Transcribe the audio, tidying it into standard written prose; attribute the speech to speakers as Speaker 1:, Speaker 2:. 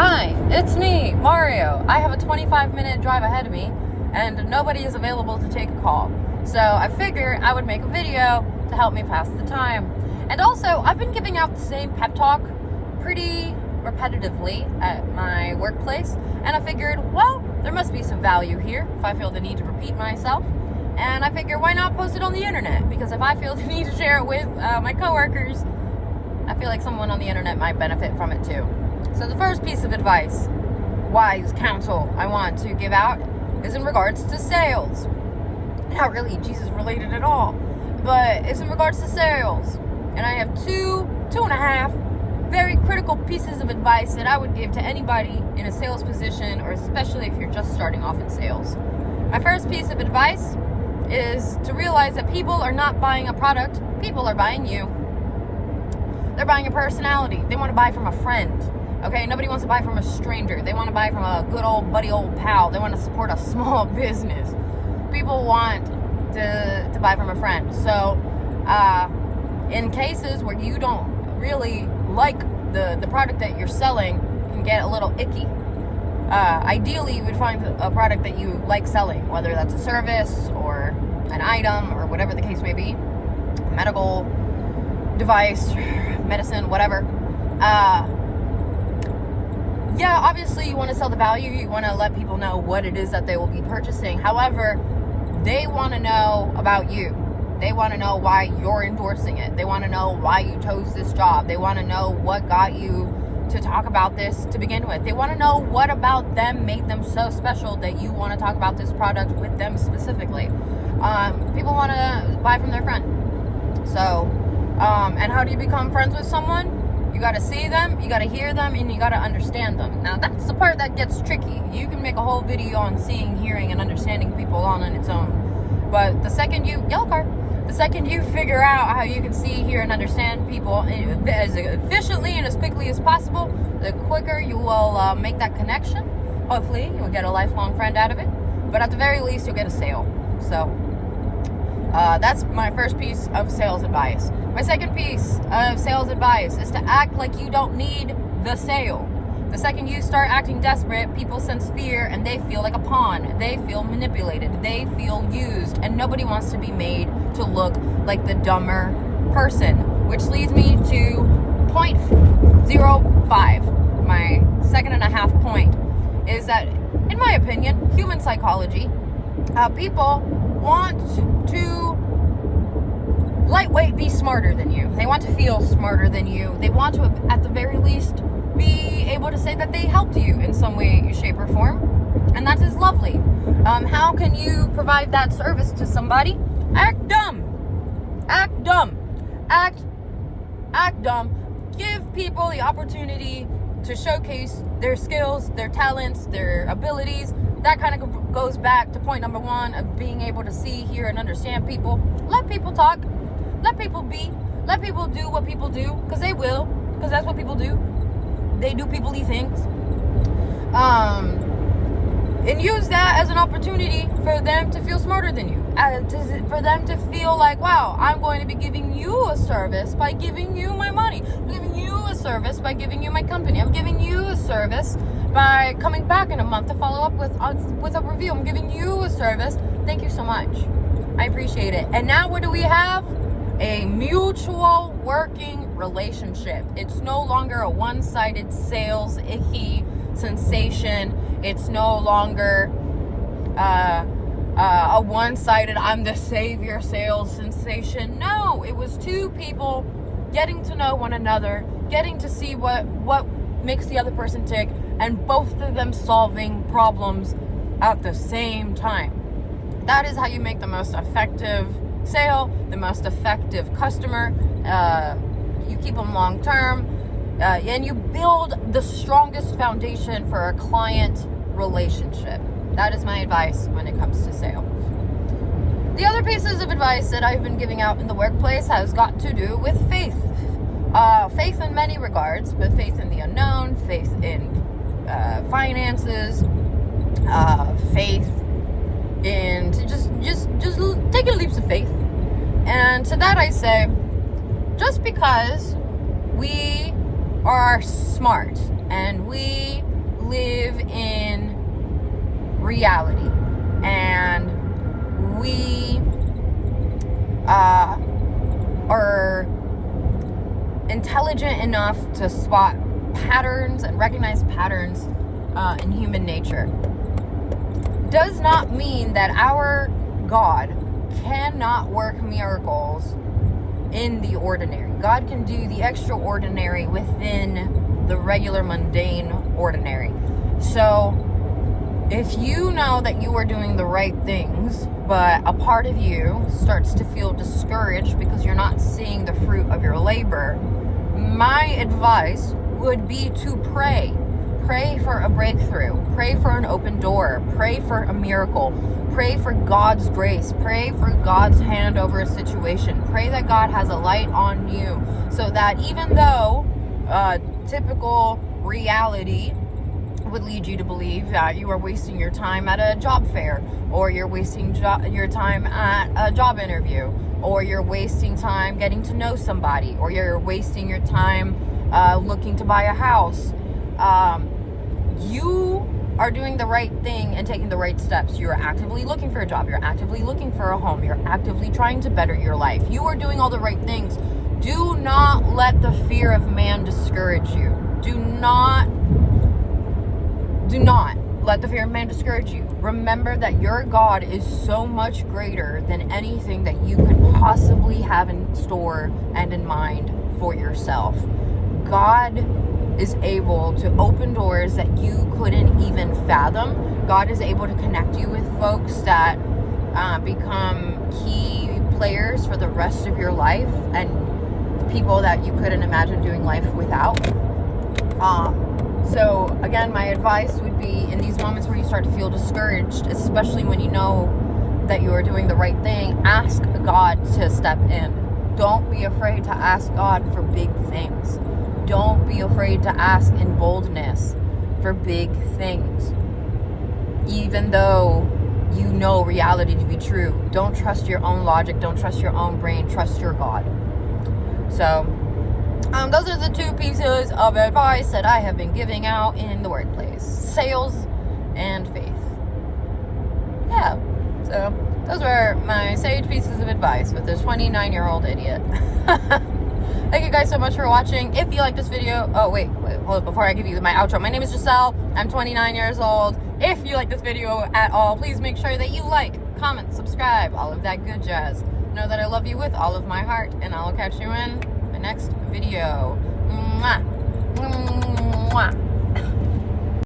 Speaker 1: Hi, it's me, Mario. I have a 25-minute drive ahead of me, and nobody is available to take a call. So I figured I would make a video to help me pass the time. And also, I've been giving out the same pep talk pretty repetitively at my workplace, and I figured, well, there must be some value here if I feel the need to repeat myself. And I figured, why not post it on the internet? Because if I feel the need to share it with my coworkers, I feel like someone on the internet might benefit from it too. So the first piece of advice, wise counsel I want to give out is in regards to sales. Not really Jesus related at all, but it's in regards to sales. And I have two and a half very critical pieces of advice that I would give to anybody in a sales position, or especially if you're just starting off in sales. My first piece of advice is to realize that people are not buying a product, people are buying you. They're buying your personality. They want to buy from a friend. Okay, nobody wants to buy from a stranger. They want to buy from a good old buddy, old pal. They want to support a small business. People want to buy from a friend. So, in cases where you don't really like the product that you're selling, you can get a little icky. Ideally, you would find a product that you like selling, whether that's a service or an item or whatever the case may be, medical device, medicine, whatever. Yeah, obviously you want to sell the value. You want to let people know what it is that they will be purchasing. However, they want to know about you. They want to know why you're endorsing it. They want to know why you chose this job. They want to know what got you to talk about this to begin with. They want to know what about them made them so special that you want to talk about this product with them specifically. People want to buy from their friend. So, and how do you become friends with someone? You got to see them, you got to hear them, and you got to understand them. Now, that's the part that gets tricky. You can make a whole video on seeing, hearing, and understanding people all on its own. But the second you figure out how you can see, hear, and understand people as efficiently and as quickly as possible, the quicker you will make that connection. Hopefully, you'll get a lifelong friend out of it. But at the very least, you'll get a sale. So, that's my first piece of sales advice. My second piece of sales advice is to act like you don't need the sale. The second you start acting desperate, people sense fear and they feel like a pawn. They feel manipulated. They feel used. And nobody wants to be made to look like the dumber person. Which leads me to point 05. My second and a half point is that, in my opinion, human psychology, people want to lightweight be smarter than you. They want to feel smarter than you. They want to, at the very least, be able to say that they helped you in some way, shape, or form. And that is lovely. How can you provide that service to somebody? Act dumb. Act dumb. Act dumb. Give people the opportunity to showcase their skills, their talents, their abilities. That kind of goes back to point number one of being able to see, hear, and understand people. Let people talk. Let people be. Let people do what people do, because they will. Because that's what people do. They do people-y things. And use that as an opportunity for them to feel smarter than you. For them to feel like, wow, I'm going to be giving you a service by giving you my money. I'm giving you a service by giving you my company. I'm giving you a service by coming back in a month to follow up with a review. I'm giving you a service. Thank you so much. I appreciate it. And now what do we have? A mutual working relationship. It's no longer a one-sided sales icky sensation. It's no longer a one-sided I'm the savior sales sensation. No, it was two people getting to know one another, getting to see what makes the other person tick, and both of them solving problems at the same time. That is how you make the most effective sale, the most effective customer. You keep them long term, and you build the strongest foundation for a client relationship. That is my advice when it comes to sales. The other pieces of advice that I've been giving out in the workplace has got to do with faith. Faith in many regards, but faith in the unknown, faith in finances, faith in just taking leaps of faith. And to that I say, just because we are smart and we reality. And we are intelligent enough to spot patterns and recognize patterns in human nature. Does not mean that our God cannot work miracles in the ordinary. God can do the extraordinary within the regular, mundane, ordinary. So if you know that you are doing the right things, but a part of you starts to feel discouraged because you're not seeing the fruit of your labor, my advice would be to pray. Pray for a breakthrough. Pray for an open door. Pray for a miracle. Pray for God's grace. Pray for God's hand over a situation. Pray that God has a light on you, so that even though typical reality would lead you to believe that you are wasting your time at a job fair, or you're wasting your time at a job interview, or you're wasting time getting to know somebody, or you're wasting your time looking to buy a house, you are doing the right thing and taking the right steps. You're actively looking for a job. You're actively looking for a home. You're actively trying to better your life. You are doing all the right things. Do not let the fear of man discourage you. Do not let the fear of man discourage you. Remember that your God is so much greater than anything that you could possibly have in store and in mind for yourself. God is able to open doors that you couldn't even fathom. God is able to connect you with folks that become key players for the rest of your life, and people that you couldn't imagine doing life without. So again, my advice would be, in these moments where you start to feel discouraged, especially when you know that you are doing the right thing, ask God to step in. Don't be afraid to ask God for big things. Don't be afraid to ask in boldness for big things. Even though you know reality to be true, don't trust your own logic, don't trust your own brain, trust your God. So, those are the two pieces of advice that I have been giving out in the workplace: sales and faith. Yeah, so those were my sage pieces of advice with this 29-year-old idiot. Thank you guys so much for watching. If you like this video, wait, hold up, before I give you my outro, my name is Giselle. I'm 29 years old. If you like this video at all, please make sure that you like, comment, subscribe, all of that good jazz. Know that I love you with all of my heart, and I'll catch you in my next video. Mwah. Mwah.